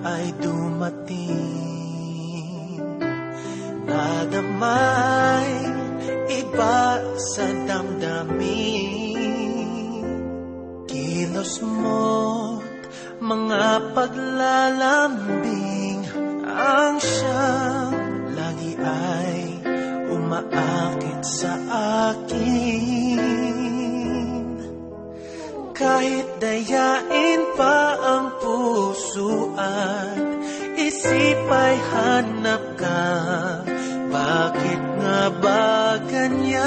ay dumating, nadamay iba sa damdamin. Kilos mo't mga paglalambing ang siyang lagi ay umaakit sa akin. Kahit dayain pa ang puso at isip ay hanap ka, bakit nga ba ganyan?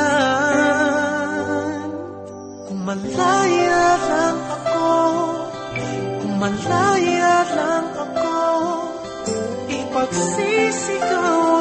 Kung malaya lang ako, kung malaya lang ako, ipagsisigaw